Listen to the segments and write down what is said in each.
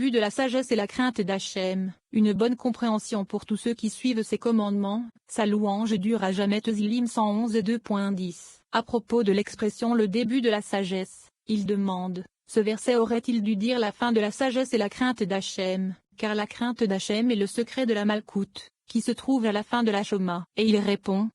but de la sagesse et la crainte d'Hachem, une bonne compréhension pour tous ceux qui suivent ses commandements, sa louange dure à jamais. Teilim 111 2.10. À propos de l'expression le début de la sagesse, il demande, ce verset aurait-il dû dire la fin de la sagesse et la crainte d'Hachem, car la crainte d'Hachem est le secret de la Malkout, qui se trouve à la fin de la Shoma. Et il répond,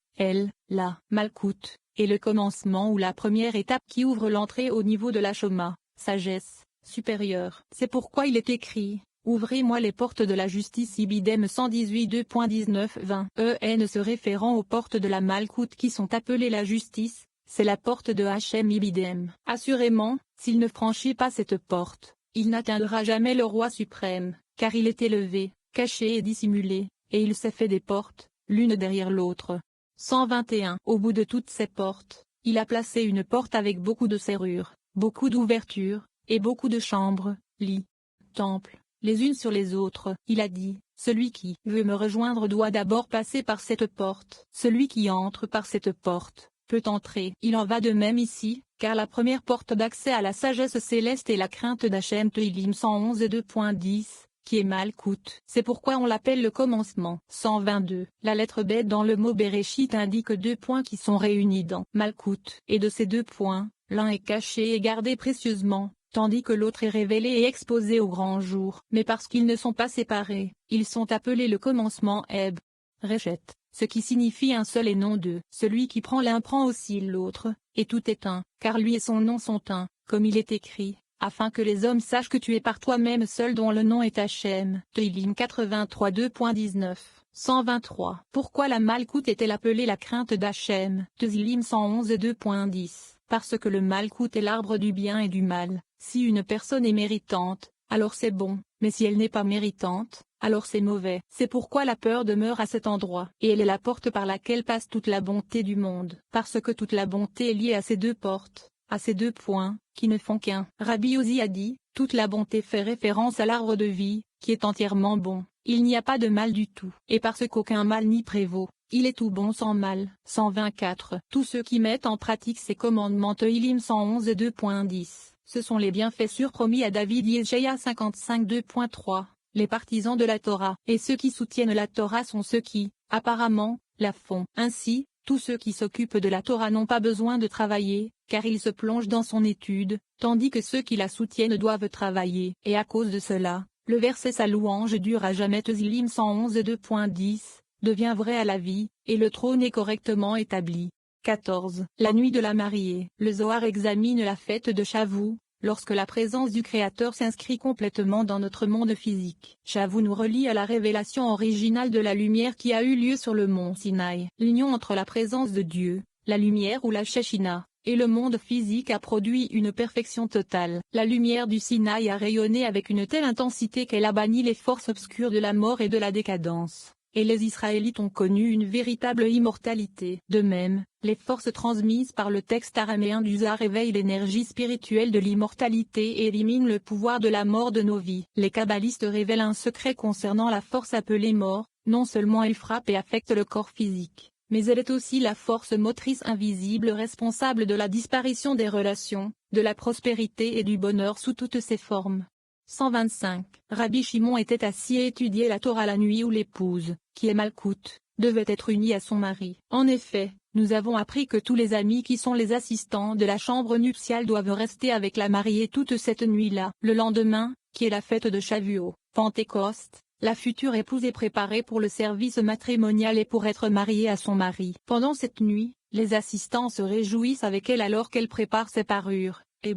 la Malkout, est le commencement ou la première étape qui ouvre l'entrée au niveau de la Shoma, sagesse supérieure. C'est pourquoi il est écrit, ouvrez-moi les portes de la justice. Ibidem 118 2.19-20. Se référant aux portes de la Malkout qui sont appelées la justice, c'est la porte de Hachem. Ibidem. Assurément, s'il ne franchit pas cette porte, il n'atteindra jamais le roi suprême, car il est élevé, caché et dissimulé, et il s'est fait des portes, l'une derrière l'autre. 121. Au bout de toutes ces portes, il a placé une porte avec beaucoup de serrures, beaucoup d'ouvertures, et beaucoup de chambres, lits, temples, les unes sur les autres. Il a dit, celui qui veut me rejoindre doit d'abord passer par cette porte. Celui qui entre par cette porte peut entrer. Il en va de même ici, car la première porte d'accès à la sagesse céleste est la crainte d'Hachem. Teilim 111 2.10, qui est Malkout. C'est pourquoi on l'appelle le commencement. 122. La lettre B dans le mot Bereshit indique deux points qui sont réunis dans Malkout. Et de ces deux points, l'un est caché et gardé précieusement, tandis que l'autre est révélé et exposé au grand jour. Mais parce qu'ils ne sont pas séparés, ils sont appelés le commencement Heb. Reshet, ce qui signifie un seul et non deux. Celui qui prend l'un prend aussi l'autre, et tout est un, car lui et son nom sont un, comme il est écrit, afin que les hommes sachent que tu es par toi-même seul dont le nom est Hachem. Teilim 83 2.19. 123. Pourquoi la Malkout est-elle appelée la crainte d'Hachem? Teilim 111 2.10. Parce que le Malkout est l'arbre du bien et du mal. Si une personne est méritante, alors c'est bon, mais si elle n'est pas méritante, alors c'est mauvais. C'est pourquoi la peur demeure à cet endroit, et elle est la porte par laquelle passe toute la bonté du monde. Parce que toute la bonté est liée à ces deux portes, à ces deux points, qui ne font qu'un. Rabbi Ozi a dit, toute la bonté fait référence à l'arbre de vie, qui est entièrement bon. Il n'y a pas de mal du tout. Et parce qu'aucun mal n'y prévaut, il est tout bon sans mal. 124. Tous ceux qui mettent en pratique ces commandements. Teilim 111 2.10. Ce sont les bienfaits surpromis à David. Yeshaïa 55 2.3. Les partisans de la Torah. Et ceux qui soutiennent la Torah sont ceux qui, apparemment, la font. Ainsi, tous ceux qui s'occupent de la Torah n'ont pas besoin de travailler, car ils se plongent dans son étude, tandis que ceux qui la soutiennent doivent travailler. Et à cause de cela, le verset sa louange dure à jamais. Teilim 111 2.10, devient vrai à la vie, et le trône est correctement établi. 14. La nuit de la mariée. Le Zohar examine la fête de Shavuot, lorsque la présence du Créateur s'inscrit complètement dans notre monde physique. Shavuot nous relie à la révélation originale de la lumière qui a eu lieu sur le mont Sinaï. L'union entre la présence de Dieu, la lumière ou la Shekhinah, et le monde physique a produit une perfection totale. La lumière du Sinaï a rayonné avec une telle intensité qu'elle a banni les forces obscures de la mort et de la décadence. Et les Israélites ont connu une véritable immortalité. De même, les forces transmises par le texte araméen du Zohar réveillent l'énergie spirituelle de l'immortalité et éliminent le pouvoir de la mort de nos vies. Les kabbalistes révèlent un secret concernant la force appelée mort. Non seulement elle frappe et affecte le corps physique, mais elle est aussi la force motrice invisible responsable de la disparition des relations, de la prospérité et du bonheur sous toutes ses formes. 125. Rabbi Shimon était assis et étudiait la Torah la nuit où l'épouse, qui est Malkout, devait être unie à son mari. En effet, nous avons appris que tous les amis qui sont les assistants de la chambre nuptiale doivent rester avec la mariée toute cette nuit-là. Le lendemain, qui est la fête de Shavuot, Pentecôte, la future épouse est préparée pour le service matrimonial et pour être mariée à son mari. Pendant cette nuit, les assistants se réjouissent avec elle alors qu'elle prépare ses parures, et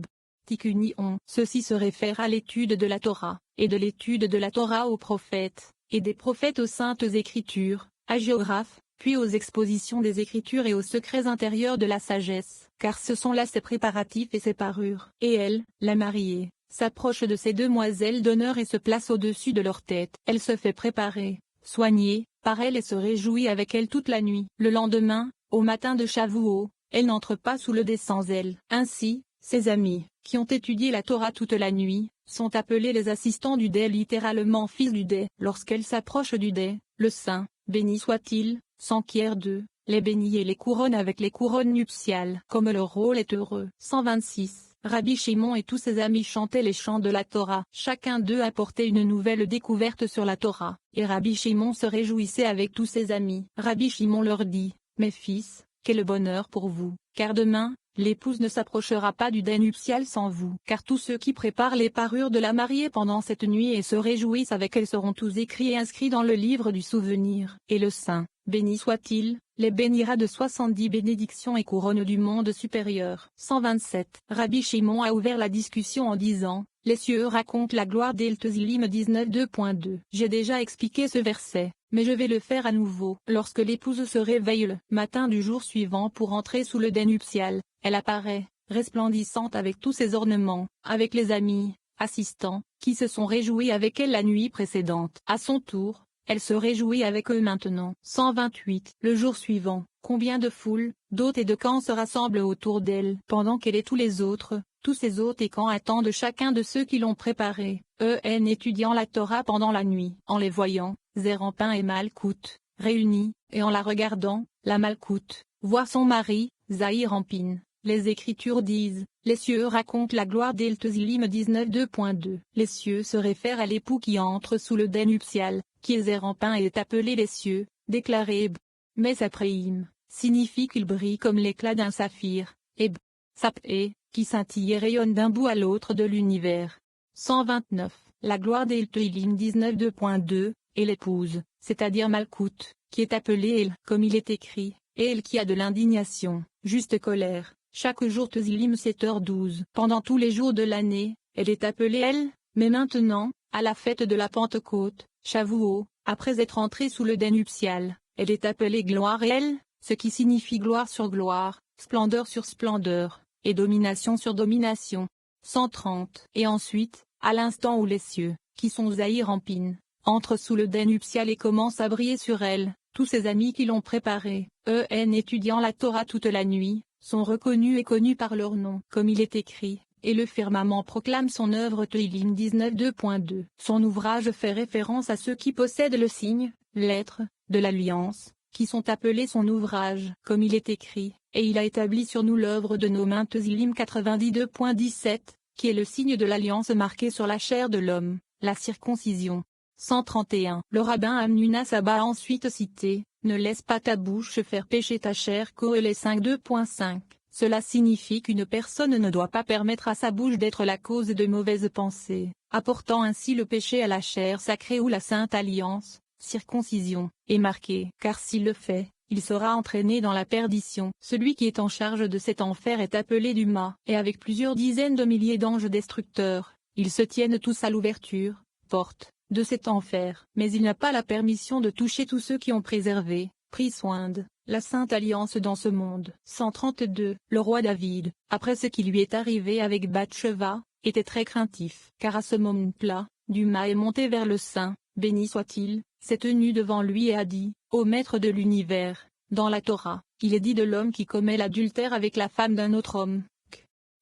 Tikkunion. Ceci se réfère à l'étude de la Torah, et de l'étude de la Torah aux prophètes, et des prophètes aux saintes écritures, à géographes, puis aux expositions des écritures et aux secrets intérieurs de la sagesse, car ce sont là ses préparatifs et ses parures. Et elle, la mariée, s'approche de ces demoiselles d'honneur et se place au-dessus de leur tête. Elle se fait préparer, soigner, par elle et se réjouit avec elle toute la nuit. Le lendemain, au matin de Shavuot, elle n'entre pas sous le dé sans elle. Ainsi, ses amis, qui ont étudié la Torah toute la nuit, sont appelés les assistants du dé, littéralement fils du dé. Lorsqu'elle s'approche du dé, le saint, béni soit-il, s'enquiert d'eux, les bénit et les couronne avec les couronnes nuptiales. Comme leur rôle est heureux. 126. Rabbi Shimon et tous ses amis chantaient les chants de la Torah. Chacun d'eux apportait une nouvelle découverte sur la Torah, et Rabbi Shimon se réjouissait avec tous ses amis. Rabbi Shimon leur dit, « Mes fils, quel bonheur pour vous, car demain, l'épouse ne s'approchera pas du dais nuptial sans vous. Car tous ceux qui préparent les parures de la mariée pendant cette nuit et se réjouissent avec elle seront tous écrits et inscrits dans le livre du souvenir. Et le Saint, béni soit-il, les bénira de 70 bénédictions et couronnes du monde supérieur. 127. Rabbi Shimon a ouvert la discussion en disant, « Les cieux racontent la gloire d'El-Tezilim 19:2.2. J'ai déjà expliqué ce verset, mais je vais le faire à nouveau. Lorsque l'épouse se réveille le matin du jour suivant pour entrer sous le dais nuptial, elle apparaît, resplendissante avec tous ses ornements, avec les amis, assistants, qui se sont réjouis avec elle la nuit précédente. À son tour, elle se réjouit avec eux maintenant. 128. Le jour suivant, combien de foules, d'hôtes et de camps se rassemblent autour d'elle, pendant qu'elle et tous les autres, tous ces hôtes et camps attendent chacun de ceux qui l'ont préparé, étudiant la Torah pendant la nuit. En les voyant, Zérampin et Malkout, réunis, et en la regardant, la Malkout, voit son mari, Zahir-Ampin. Les Écritures disent, les cieux racontent la gloire d'El-Tezilim 19:2.2. Les cieux se réfèrent à l'époux qui entre sous le dais nuptial, qui est Zérampin et est appelé les cieux, déclaré Eb. Mais Sapréim, signifie qu'il brille comme l'éclat d'un saphir, Eb. Sapé, qui scintille et rayonne d'un bout à l'autre de l'univers. 129. La gloire d'El-Tezilim 19:2.2, et l'épouse, c'est-à-dire Malkout, qui est appelée El, comme il est écrit, et elle qui a de l'indignation, juste colère. Chaque jour Tezilim 7h12. Pendant tous les jours de l'année, elle est appelée elle, mais maintenant, à la fête de la Pentecôte, Shavuot, après être entrée sous le dais nuptial, elle est appelée gloire et elle, ce qui signifie gloire sur gloire, splendeur sur splendeur, et domination sur domination. 130. Et ensuite, à l'instant où les cieux, qui sont Zahir-Ampin, entrent sous le dais nuptial et commencent à briller sur elle, tous ses amis qui l'ont préparé, étudiant la Torah toute la nuit, sont reconnus et connus par leur nom, comme il est écrit, et le firmament proclame son œuvre Tehilim 19:2.2. Son ouvrage fait référence à ceux qui possèdent le signe, lettre, de l'Alliance, qui sont appelés son ouvrage, comme il est écrit, et il a établi sur nous l'œuvre de nos mains Tehilim 92:17, qui est le signe de l'Alliance marqué sur la chair de l'homme, la circoncision. 131. Le rabbin Amnuna Saba a ensuite cité, ne laisse pas ta bouche faire pécher ta chair. Kohelé 5:2.5. Cela signifie qu'une personne ne doit pas permettre à sa bouche d'être la cause de mauvaises pensées, apportant ainsi le péché à la chair sacrée ou la sainte alliance, circoncision, est marqué. Car s'il le fait, il sera entraîné dans la perdition. Celui qui est en charge de cet enfer est appelé Duma, et avec plusieurs dizaines de milliers d'anges destructeurs, ils se tiennent tous à l'ouverture, porte, de cet enfer. Mais il n'a pas la permission de toucher tous ceux qui ont préservé, pris soin de, la Sainte Alliance dans ce monde. 132. Le roi David, après ce qui lui est arrivé avec Bathsheba, était très craintif. Car à ce moment-là, Duma est monté vers le Saint, béni soit-il, s'est tenu devant lui et a dit, ô maître de l'univers, dans la Torah, il est dit de l'homme qui commet l'adultère avec la femme d'un autre homme.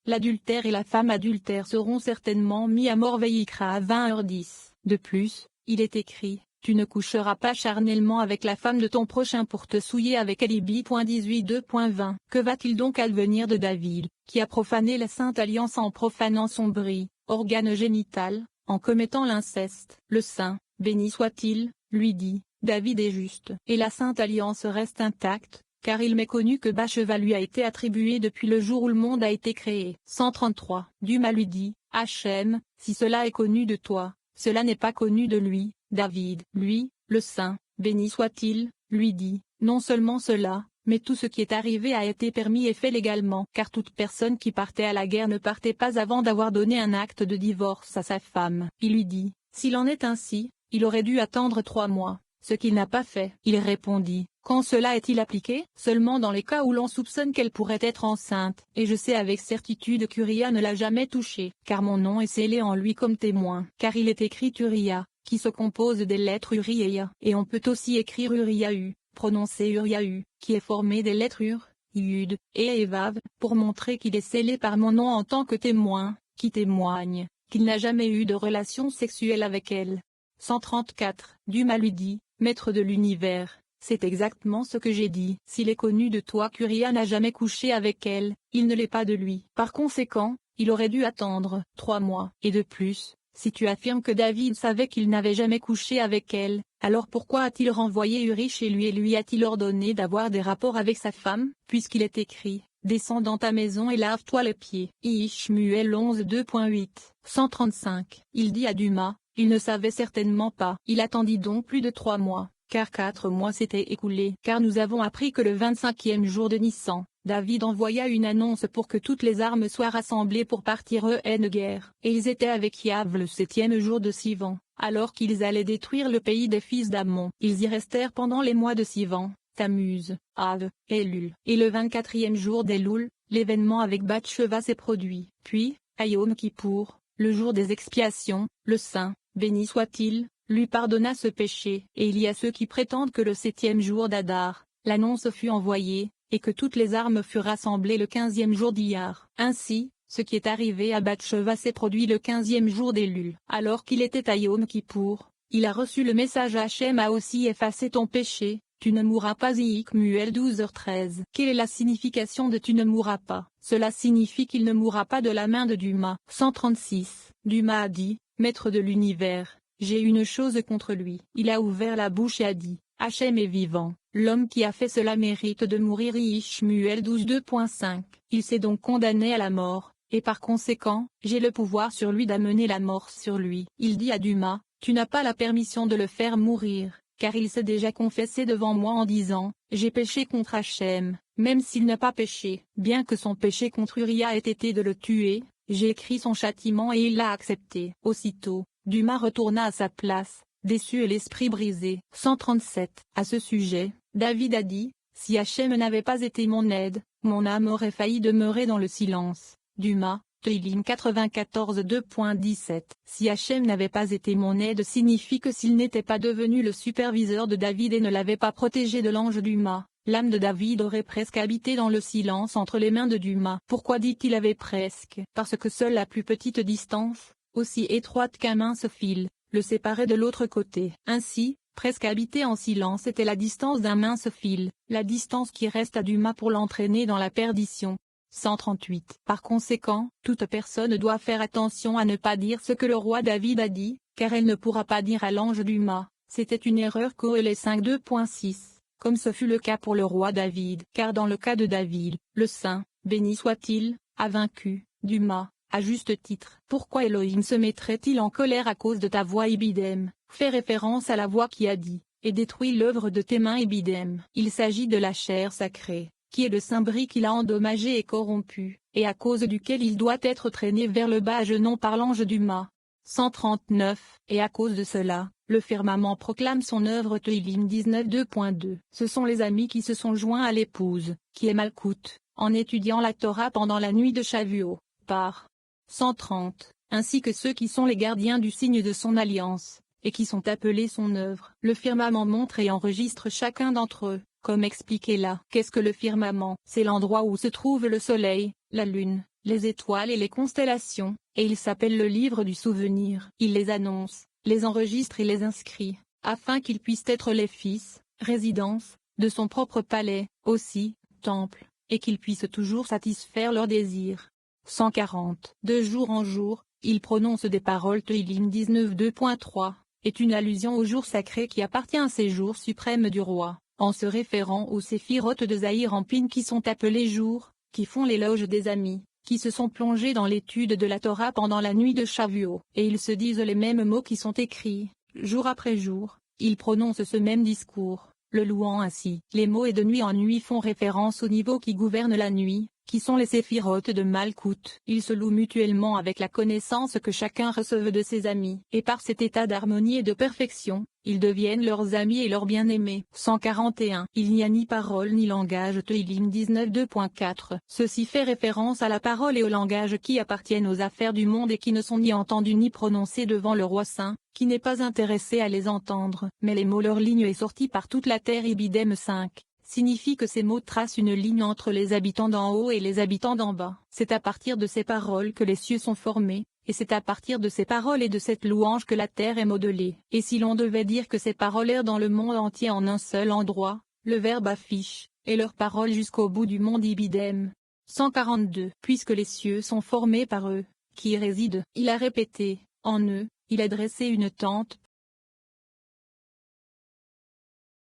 L'adultère et la femme adultère seront certainement mis à mort. Veikra à 20h10. De plus, il est écrit, tu ne coucheras pas charnellement avec la femme de ton prochain pour te souiller avec elle. 18:2.20. Que va-t-il donc advenir de David, qui a profané la Sainte Alliance en profanant son bris, organe génital, en commettant l'inceste? Le Saint, béni soit-il, lui dit, David est juste. Et la Sainte Alliance reste intacte, car il m'est connu que Bathsheba lui a été attribuée depuis le jour où le monde a été créé. 133. Duma lui dit, Hachem, si cela est connu de toi, cela n'est pas connu de lui. David, lui, le Saint, béni soit-il, lui dit, non seulement cela, mais tout ce qui est arrivé a été permis et fait légalement. Car toute personne qui partait à la guerre ne partait pas avant d'avoir donné un acte de divorce à sa femme. Il lui dit, s'il en est ainsi, il aurait dû attendre 3 mois. Ce qu'il n'a pas fait. Il répondit, quand cela est-il appliqué? Seulement dans les cas où l'on soupçonne qu'elle pourrait être enceinte. Et je sais avec certitude qu'Uria ne l'a jamais touchée, car mon nom est scellé en lui comme témoin. Car il est écrit Uria, qui se compose des lettres Uriah. Et on peut aussi écrire Uriahu, prononcer Uriahu, qui est formé des lettres Ur, Yud, et Evav, pour montrer qu'il est scellé par mon nom en tant que témoin, qui témoigne, qu'il n'a jamais eu de relation sexuelle avec elle. 134. Duma lui dit, Maître de l'univers, c'est exactement ce que j'ai dit. S'il est connu de toi qu'Uria n'a jamais couché avec elle, il ne l'est pas de lui. Par conséquent, il aurait dû attendre 3 mois. Et de plus, si tu affirmes que David savait qu'il n'avait jamais couché avec elle, alors pourquoi a-t-il renvoyé Uri chez lui et lui a-t-il ordonné d'avoir des rapports avec sa femme, puisqu'il est écrit, descends dans ta maison et lave-toi les pieds. Ishmuel 11 2.8, 135. Il dit à Duma, il ne savait certainement pas. Il attendit donc plus de 3 mois, car 4 mois s'étaient écoulés. Car nous avons appris que le 25e jour de Nissan, David envoya une annonce pour que toutes les armes soient rassemblées pour partir en guerre. Et ils étaient avec Yav le 7e jour de Sivan, alors qu'ils allaient détruire le pays des fils d'Ammon. Ils y restèrent pendant les mois de Sivan, Tammuz, Av, Elul. Et le 24e jour d'Elul, l'événement avec Bathsheba s'est produit. Puis, à Yom Kippour, le jour des expiations, le Saint, béni soit-il, lui pardonna ce péché. Et il y a ceux qui prétendent que le 7e jour d'Adar, l'annonce fut envoyée, et que toutes les armes furent rassemblées le 15e jour d'Iyar. Ainsi, ce qui est arrivé à Bathsheba s'est produit le 15e jour d'Elul. Alors qu'il était à Yom Kippour, il a reçu le message Hachem a aussi effacé ton péché, tu ne mourras pas. Ishmuel 12h13. Quelle est la signification de tu ne mourras pas? Cela signifie qu'il ne mourra pas de la main de Duma. 136. Duma a dit, Maître de l'univers, j'ai une chose contre lui. Il a ouvert la bouche et a dit, Hachem est vivant, l'homme qui a fait cela mérite de mourir. Ishmuel 12 2.5. Il s'est donc condamné à la mort, et par conséquent, j'ai le pouvoir sur lui d'amener la mort sur lui. Il dit à Duma, tu n'as pas la permission de le faire mourir, car il s'est déjà confessé devant moi en disant, j'ai péché contre Hachem, même s'il n'a pas péché. Bien que son péché contre Uria ait été de le tuer, j'ai écrit son châtiment et il l'a accepté. Aussitôt, Duma retourna à sa place, déçu et l'esprit brisé. 137. À ce sujet, David a dit, si Hachem n'avait pas été mon aide, mon âme aurait failli demeurer dans le silence. Duma, Tehillim 94 2.17. Si Hachem n'avait pas été mon aide signifie que s'il n'était pas devenu le superviseur de David et ne l'avait pas protégé de l'ange Duma, l'âme de David aurait presque habité dans le silence entre les mains de Duma. Pourquoi dit-il avait presque? Parce que seule la plus petite distance, aussi étroite qu'un mince fil, le séparait de l'autre côté. Ainsi, presque habiter en silence était la distance d'un mince fil, la distance qui reste à Duma pour l'entraîner dans la perdition. 138. Par conséquent, toute personne doit faire attention à ne pas dire ce que le roi David a dit, car elle ne pourra pas dire à l'ange Duma, c'était une erreur. Kohélet 5 2.6, comme ce fut le cas pour le roi David. Car dans le cas de David, le Saint, béni soit-il, a vaincu Duma, à juste titre. Pourquoi Elohim se mettrait-il en colère à cause de ta voix Ibidem? Fait référence à la voix qui a dit, et détruit l'œuvre de tes mains Ibidem. Il s'agit de la chair sacrée, qui est le Saint-Bris qu'il a endommagé et corrompu, et à cause duquel il doit être traîné vers le bas à genoux par l'ange Duma. 139. Et à cause de cela, le firmament proclame son œuvre. Tehillim 19 2.2. Ce sont les amis qui se sont joints à l'épouse, qui est Malkout, en étudiant la Torah pendant la nuit de Shavuot, par 130, ainsi que ceux qui sont les gardiens du signe de son alliance, et qui sont appelés son œuvre. Le firmament montre et enregistre chacun d'entre eux. Comme expliqué là. Qu'est-ce que le firmament? C'est l'endroit où se trouve le soleil, la lune, les étoiles et les constellations, et il s'appelle le livre du souvenir. Il les annonce, les enregistre et les inscrit, afin qu'ils puissent être les fils, résidence, de son propre palais, aussi, temple, et qu'ils puissent toujours satisfaire leurs désirs. 140. De jour en jour, il prononce des paroles. Tehillim 19 2.3, est une allusion au jour sacré qui appartient à ces jours suprêmes du roi, en se référant aux séphirotes de Zahir en Pin qui sont appelés jours, qui font l'éloge des amis, qui se sont plongés dans l'étude de la Torah pendant la nuit de Shavuot. Et ils se disent les mêmes mots qui sont écrits, jour après jour, ils prononcent ce même discours, le louant ainsi. Les mots et de nuit en nuit font référence au niveau qui gouverne la nuit, qui sont les séphirotes de Malkout. Ils se louent mutuellement avec la connaissance que chacun recevait de ses amis. Et par cet état d'harmonie et de perfection, ils deviennent leurs amis et leurs bien-aimés. 141. Il n'y a ni parole ni langage. Tehillim 19 2.4. Ceci fait référence à la parole et au langage qui appartiennent aux affaires du monde et qui ne sont ni entendus ni prononcés devant le roi saint, qui n'est pas intéressé à les entendre. Mais les mots leur ligne est sortie par toute la terre. Ibidem 5. Signifie que ces mots tracent une ligne entre les habitants d'en haut et les habitants d'en bas. C'est à partir de ces paroles que les cieux sont formés, et c'est à partir de ces paroles et de cette louange que la terre est modelée. Et si l'on devait dire que ces paroles errent dans le monde entier en un seul endroit, le Verbe affiche, et leurs paroles jusqu'au bout du monde ibidem. 142. Puisque les cieux sont formés par eux, qui y résident, il a répété, en eux, il a dressé une tente